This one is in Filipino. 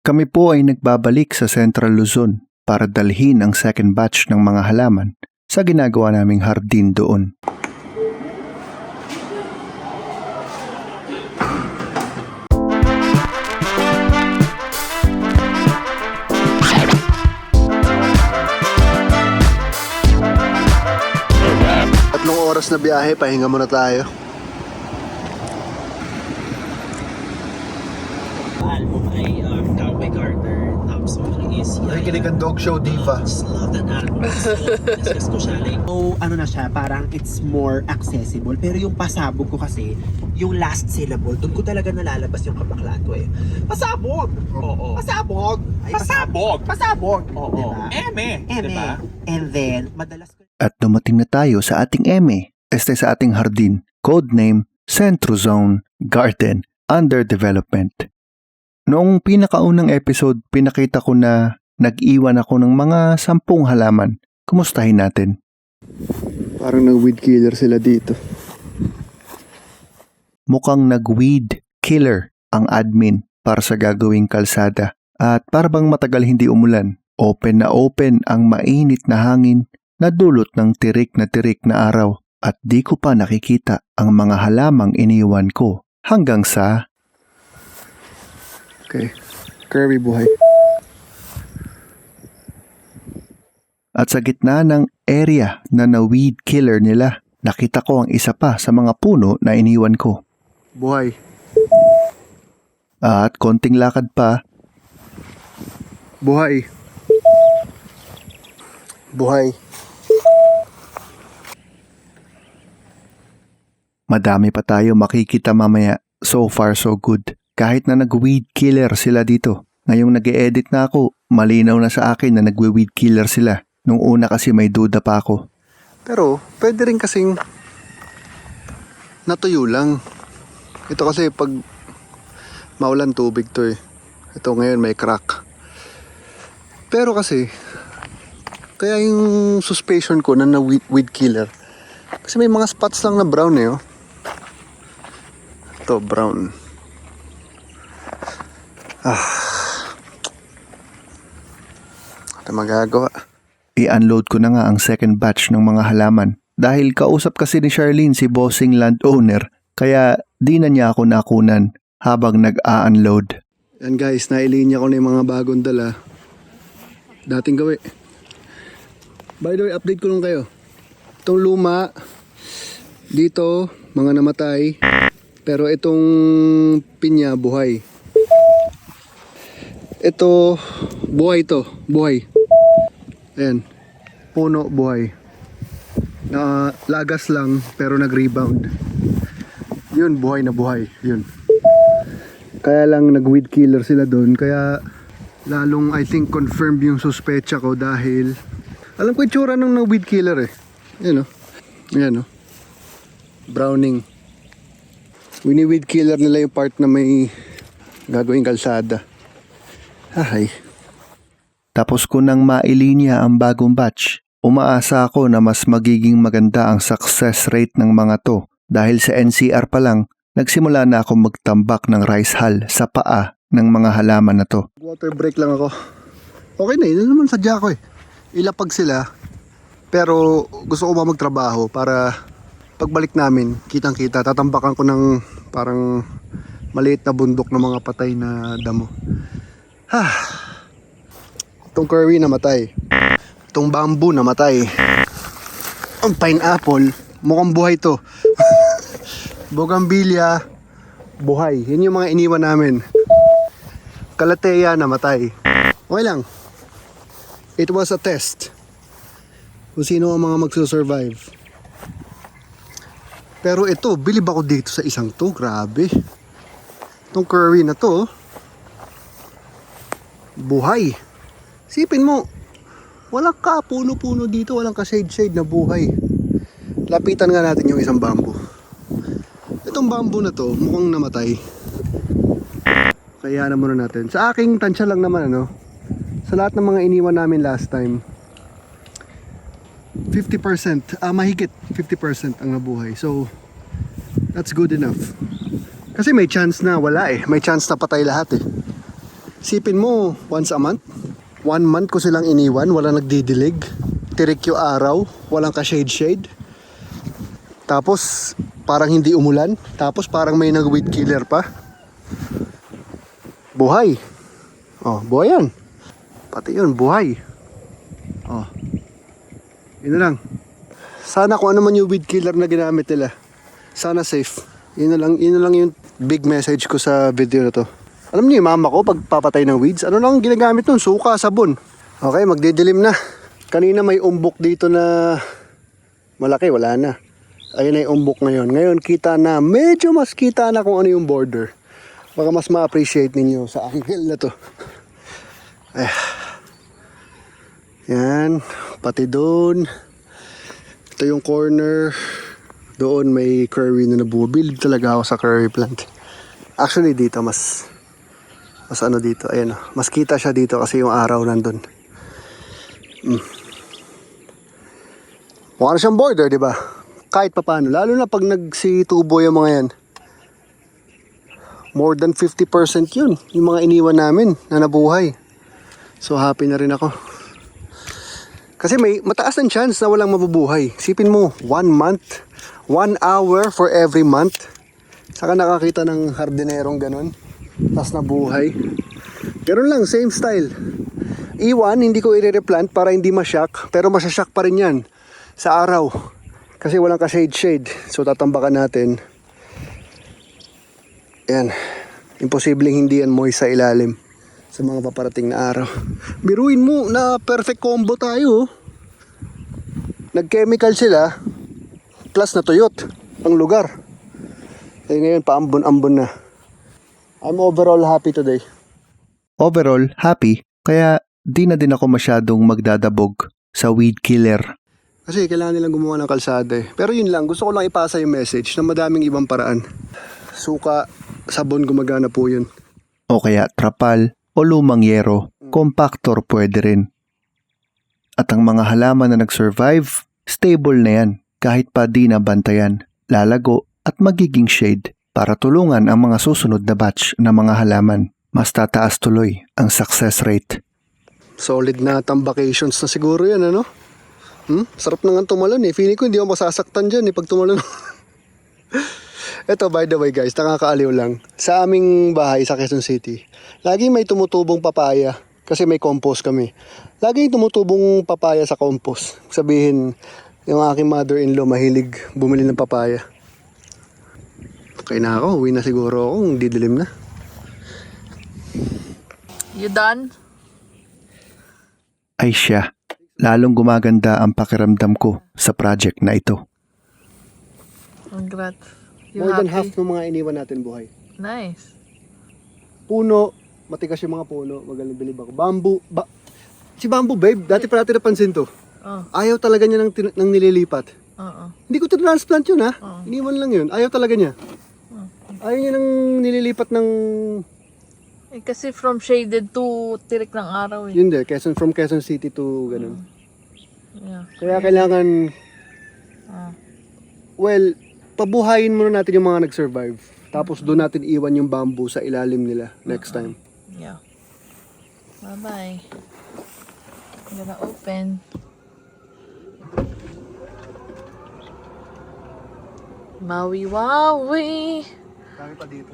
Kami po ay nagbabalik sa Central Luzon para dalhin ang second batch ng mga halaman sa ginagawa naming hardin doon. Tatlong oras na biyahe, pahinga muna tayo. Album ay Cowboy Carter, top song is Nakikinig ang Dog Show Diva. Love that album. Discuss ko siya like So, ano na siya, parang it's more accessible. Pero yung pasabog ko kasi, yung last syllable, doon ko talaga nalalabas yung kabaklaan ko eh. Pasabog! Oo. Pasabog! Ay, Pasabog! Pasabog! Oo. Diba? Eme, diba? And then, madalas ko At dumating na tayo sa ating eme, sa ating hardin, codename Centro Zone Garden Under Development. Noong pinakaunang episode, pinakita ko na nag-iwan ako ng mga 10 halaman. Kumustahin natin? Parang nag-weed killer sila dito. Mukhang nag-weed killer ang admin para sa gagawing kalsada. At para bang matagal hindi umulan, open ang mainit na hangin na dulot ng tirik na araw at di ko pa nakikita ang mga halamang iniwan ko hanggang sa Okay. Kirby buhay. at sa gitna ng area na na-weed killer nila, nakita ko ang isa pa sa mga puno na iniwan ko. Buhay. At konting lakad pa, Buhay. Buhay. madami pa tayo makikita mamaya. So far so good. Kahit na nag-weed killer sila dito. Ngayong nag-e-edit na ako, malinaw na sa akin na nag-weed killer sila. Nung una kasi may duda pa ako. Pero, pwede rin kasing natuyo lang. Ito kasi pag maulan tubig to eh. Ito ngayon may crack. Pero kasi, kaya yung suspicion ko na weed killer. Kasi may mga spots lang na brown eh oh. Ito, brown. Ito magagawa. I-unload ko na nga ang second batch ng mga halaman. Dahil kausap kasi ni Charlene si bossing landowner, kaya di na niya ako nakunan habang nag-a-unload. Yan guys, nailinya ko na yung mga bagong dala. Dating gawi. By the way, update ko lang kayo. Itong luma, dito, mga namatay. Pero itong pinya, buhay. Ito, buhay to. Buhay. Ayan. Puno, buhay. Na lagas lang, pero nag-rebound. Yun, buhay na buhay. Yun. Kaya lang nag-weed killer sila doon. Kaya lalong I think confirmed yung suspecha ko dahil alam ko yung tsura ng weed killer eh. Yan o. Yan o. Browning. Wini-weed killer nila yung part na may gagawing kalsada. Ay. Tapos ko nang mailinya ang bagong batch, umaasa ako na mas magiging maganda ang success rate ng mga to dahil sa NCR pa lang, nagsimula na ako magtambak ng rice hull sa paa ng mga halaman na to. Water break lang ako. Okay na, yun naman sadya ko eh. Ilapag sila, pero gusto ko ba magtrabaho para pagbalik namin, kitang-kita, tatambakan ko ng parang maliit na bundok ng mga patay na damo. Itong curry namatay. Itong bamboo namatay. Ang pineapple, mukhang buhay to. Bougainvillea, buhay. Yun yung mga iniwan namin. Calathea namatay. Okay lang. It was a test. Kung sino ang mga magsusurvive. Pero ito, bilib ako dito sa isang to. Grabe. Itong curry na to, buhay. Sipin mo, walang ka puno-puno dito, walang ka shade-shade na buhay. Lapitan nga natin yung isang bamboo. Itong bamboo na to, mukhang namatay. Kaya na muna natin. Sa aking tansya lang naman ano, sa lahat ng mga iniwan namin last time, 50%, mahigit 50% ang nabuhay. So, that's good enough. Kasi may chance na wala eh. May chance na patay lahat eh. Sipin mo, once a month. 1 month ko silang iniwan, walang nagdidilig. Tirik yung araw, walang ka-shade-shade. Tapos, parang hindi umulan. Tapos, parang may nag-weed killer pa. Buhay. Oh, buhay yan. Pati yun, buhay. Oh. Yun na lang. Sana kung ano man yung weed killer na ginamit nila, sana safe. Yun na lang yung big message ko sa video na to. Alam niyo yung mama ko pag papatay ng weeds, ano lang ginagamit nun? Suka, sabon. Okay, magdidilim na. Kanina may umbok dito na malaki, wala na. Ayun na yung umbok ngayon. Ngayon kita na, medyo mas kita na kung ano yung border. Baka mas ma-appreciate ninyo sa aking hill na to. Ay. Yan, pati doon. Ito yung corner. Doon may curry na nabubilib talaga ako sa curry plant. Actually dito mas ano dito, ayan o. Mas kita siya dito kasi yung araw nandun. Mukha na siyang border, di ba? Kahit pa paano. Lalo na pag nagsitubo yung mga yan. More than 50% yun. Yung mga iniwan namin na nabuhay. So happy na rin ako. Kasi may mataas ang chance na walang mabubuhay. Sipin mo, 1 month, 1 hour for every month. Saka nakakita ng hardinerong ganun. Tapos nabuhay. Ganun lang, same style. Iwan, hindi ko i-replant para hindi ma-shock. Pero masashock pa rin yan sa araw. Kasi walang ka-shade-shade. So tatambakan natin. Yan. Imposibleng hindi yan moist sa ilalim sa mga paparating na araw. Biruin mo na perfect combo tayo. Nag-chemical sila plus natuyot ang lugar. Eh ngayon paambon-ambon na. I'm overall happy today. Overall, happy, kaya di na din ako masyadong magdadabog sa weed killer. Kasi kailangan nilang gumawa ng kalsada eh. Pero yun lang, gusto ko lang ipasa yung message na madaming ibang paraan. Suka, sabon, gumagana po yun. O kaya trapal o lumang yero, compactor pwede rin. At ang mga halaman na nag-survive, stable na yan kahit pa di na bantayan, lalago at magiging shade para tulungan ang mga susunod na batch ng mga halaman. Mas tataas tuloy ang success rate. Solid na vacations na siguro yan, ano? Sarap na nga tumalon eh. Feeling ko hindi ako masasaktan dyan eh pag tumalon. Eto, by the way guys, nakakaaliw lang. Sa aming bahay sa Quezon City, lagi may tumutubong papaya kasi may compost kami. Lagi tumutubong papaya sa compost. Sabihin, yung aking mother-in-law mahilig bumili ng papaya. Okay na ako, uwi na siguro ako, didilim na. You done? Ay siya, lalong gumaganda ang pakiramdam ko sa project na ito. Congrats. You More than happy? half ng mga iniwan natin buhay. Nice. Puno, matigas yung mga puno, magaling bilib ako. Bamboo, si Bamboo babe, dati pa natin napansin to. Oh, Ayaw talaga niya ng nililipat. oo. Hindi ko transplant yun ha. Oh. Iniwan lang yun. Ayaw talaga niya. Ayaw niya ng nililipat ng... Eh, kasi from shaded to tirik ng araw eh. Yun de, from Quezon City to ganun. Yeah. Kaya kailangan... Ah. Well, pabuhayin muna natin yung mga nag-survive. Tapos doon natin iwan yung bamboo sa ilalim nila next time. Yeah. Bye-bye. I'm gonna open. Maui Wawi. Kami pa dito.